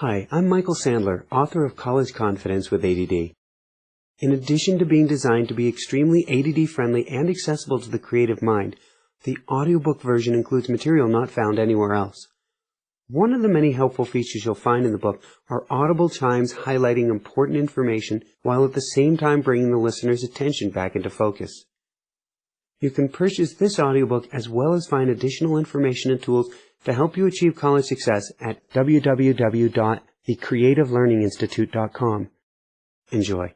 Hi, I'm Michael Sandler, author of College Confidence with ADD. In addition to being designed to be extremely ADD-friendly and accessible to the creative mind, the audiobook version includes material not found anywhere else. One of the many helpful features you'll find in the book are audible chimes highlighting important information while at the same time bringing the listener's attention back into focus. You can purchase this audiobook as well as find additional information and tools to help you achieve college success at www.thecreativelearninginstitute.com. Enjoy.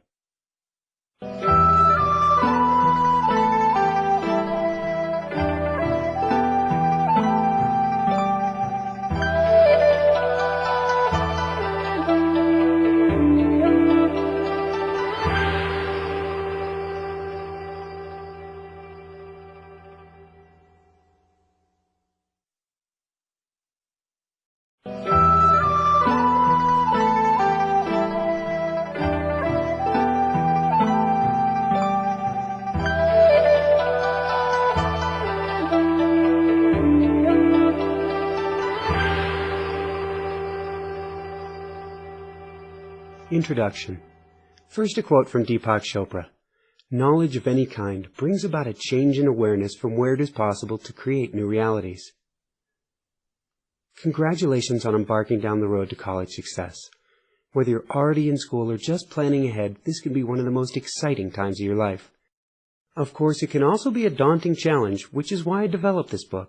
Introduction. First, a quote from Deepak Chopra. Knowledge of any kind brings about a change in awareness from where it is possible to create new realities. Congratulations on embarking down the road to college success. Whether you're already in school or just planning ahead, this can be one of the most exciting times of your life. Of course, it can also be a daunting challenge, which is why I developed this book.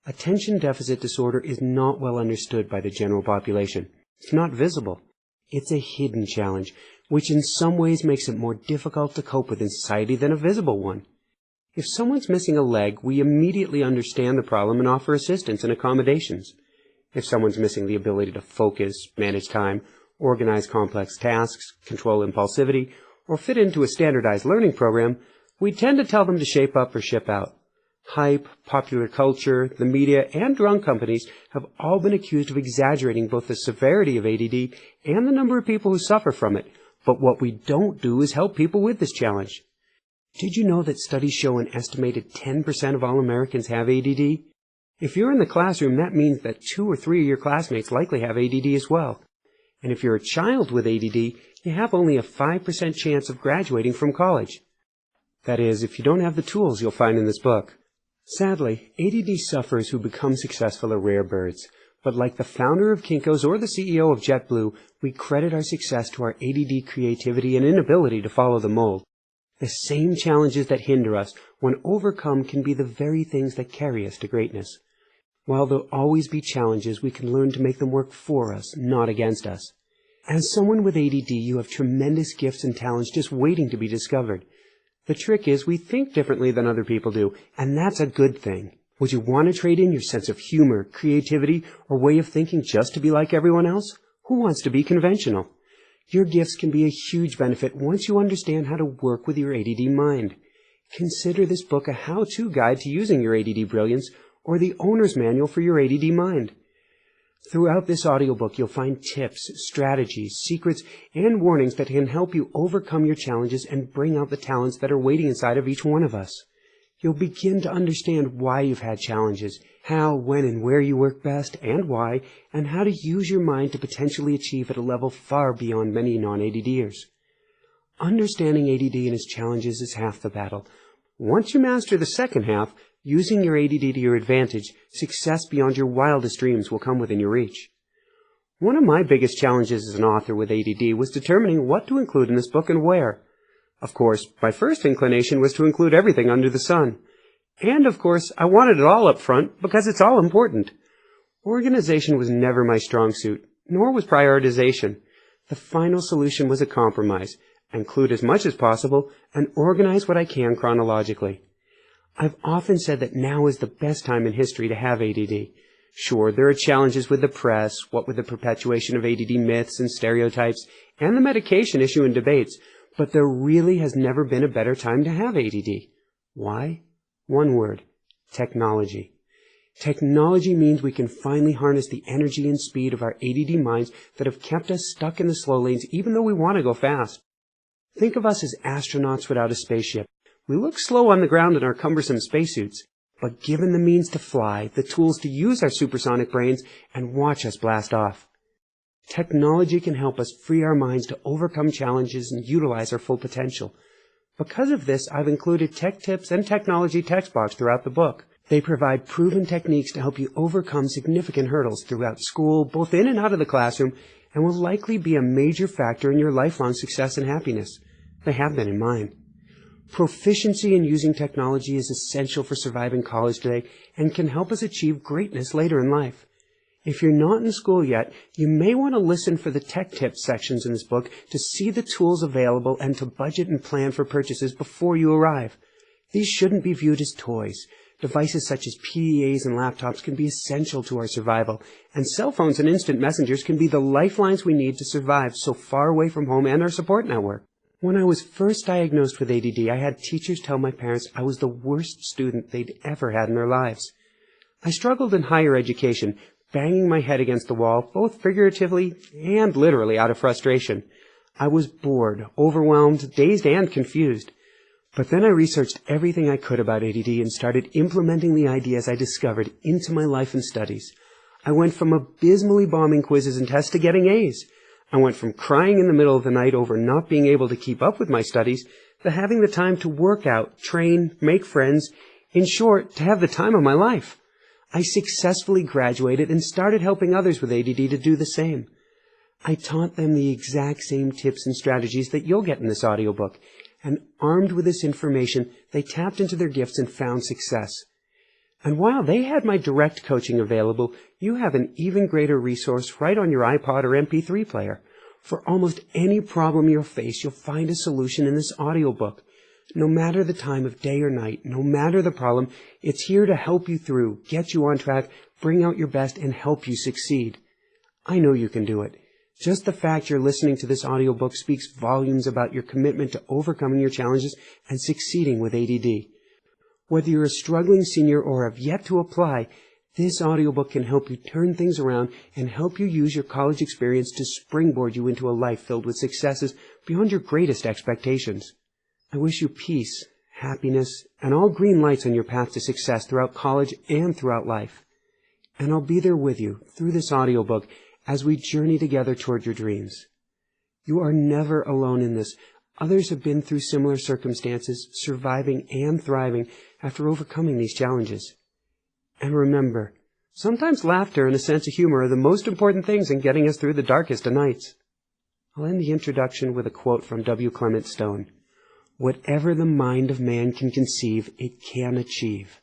Attention deficit disorder is not well understood by the general population. It's not visible. It's a hidden challenge, which in some ways makes it more difficult to cope with in society than a visible one. If someone's missing a leg, we immediately understand the problem and offer assistance and accommodations. If someone's missing the ability to focus, manage time, organize complex tasks, control impulsivity, or fit into a standardized learning program, we tend to tell them to shape up or ship out. Hype, popular culture, the media, and drug companies have all been accused of exaggerating both the severity of ADD and the number of people who suffer from it. But what we don't do is help people with this challenge. Did you know that studies show an estimated 10% of all Americans have ADD? If you're in the classroom, that means that 2 or 3 of your classmates likely have ADD as well. And if you're a child with ADD, you have only a 5% chance of graduating from college. That is, if you don't have the tools you'll find in this book. Sadly, ADD sufferers who become successful are rare birds, but like the founder of Kinko's or the CEO of JetBlue, we credit our success to our ADD creativity and inability to follow the mold. The same challenges that hinder us, when overcome, can be the very things that carry us to greatness. While there'll always be challenges, we can learn to make them work for us, not against us. As someone with ADD, you have tremendous gifts and talents just waiting to be discovered. The trick is we think differently than other people do, and that's a good thing. Would you want to trade in your sense of humor, creativity, or way of thinking just to be like everyone else? Who wants to be conventional? Your gifts can be a huge benefit once you understand how to work with your ADD mind. Consider this book a how-to guide to using your ADD brilliance or the owner's manual for your ADD mind. Throughout this audiobook, you'll find tips, strategies, secrets, and warnings that can help you overcome your challenges and bring out the talents that are waiting inside of each one of us. You'll begin to understand why you've had challenges, how, when, and where you work best, and why, and how to use your mind to potentially achieve at a level far beyond many non-ADDers. Understanding ADD and its challenges is half the battle. Once you master the second half, using your ADD to your advantage, success beyond your wildest dreams will come within your reach. One of my biggest challenges as an author with ADD was determining what to include in this book and where. Of course, my first inclination was to include everything under the sun. And of course, I wanted it all up front because it's all important. Organization was never my strong suit, nor was prioritization. The final solution was a compromise. Include as much as possible and organize what I can chronologically. I've often said that now is the best time in history to have ADD. Sure, there are challenges with the press, what with the perpetuation of ADD myths and stereotypes, and the medication issue and debates, but there really has never been a better time to have ADD. Why? One word: technology. Technology means we can finally harness the energy and speed of our ADD minds that have kept us stuck in the slow lanes even though we want to go fast. Think of us as astronauts without a spaceship. We look slow on the ground in our cumbersome spacesuits, but given the means to fly, the tools to use our supersonic brains, and watch us blast off. Technology can help us free our minds to overcome challenges and utilize our full potential. Because of this, I've included tech tips and technology text box throughout the book. They provide proven techniques to help you overcome significant hurdles throughout school, both in and out of the classroom, and will likely be a major factor in your lifelong success and happiness. They have been in mine. Proficiency in using technology is essential for surviving college today and can help us achieve greatness later in life. If you're not in school yet, you may want to listen for the tech tips sections in this book to see the tools available and to budget and plan for purchases before you arrive. These shouldn't be viewed as toys. Devices such as PDAs and laptops can be essential to our survival, and cell phones and instant messengers can be the lifelines we need to survive so far away from home and our support network. When I was first diagnosed with ADD, I had teachers tell my parents I was the worst student they'd ever had in their lives. I struggled in higher education, banging my head against the wall, both figuratively and literally out of frustration. I was bored, overwhelmed, dazed, and confused. But then I researched everything I could about ADD and started implementing the ideas I discovered into my life and studies. I went from abysmally bombing quizzes and tests to getting A's. I went from crying in the middle of the night over not being able to keep up with my studies to having the time to work out, train, make friends, in short, to have the time of my life. I successfully graduated and started helping others with ADD to do the same. I taught them the exact same tips and strategies that you'll get in this audiobook, and armed with this information, they tapped into their gifts and found success. And while they had my direct coaching available, you have an even greater resource right on your iPod or MP3 player. For almost any problem you'll face, you'll find a solution in this audiobook. No matter the time of day or night, no matter the problem, it's here to help you through, get you on track, bring out your best, and help you succeed. I know you can do it. Just the fact you're listening to this audiobook speaks volumes about your commitment to overcoming your challenges and succeeding with ADD. Whether you're a struggling senior or have yet to apply, this audiobook can help you turn things around and help you use your college experience to springboard you into a life filled with successes beyond your greatest expectations. I wish you peace, happiness, and all green lights on your path to success throughout college and throughout life. And I'll be there with you through this audiobook as we journey together toward your dreams. You are never alone in this. Others have been through similar circumstances, surviving and thriving after overcoming these challenges. And remember, sometimes laughter and a sense of humor are the most important things in getting us through the darkest of nights. I'll end the introduction with a quote from W. Clement Stone. "Whatever the mind of man can conceive, it can achieve."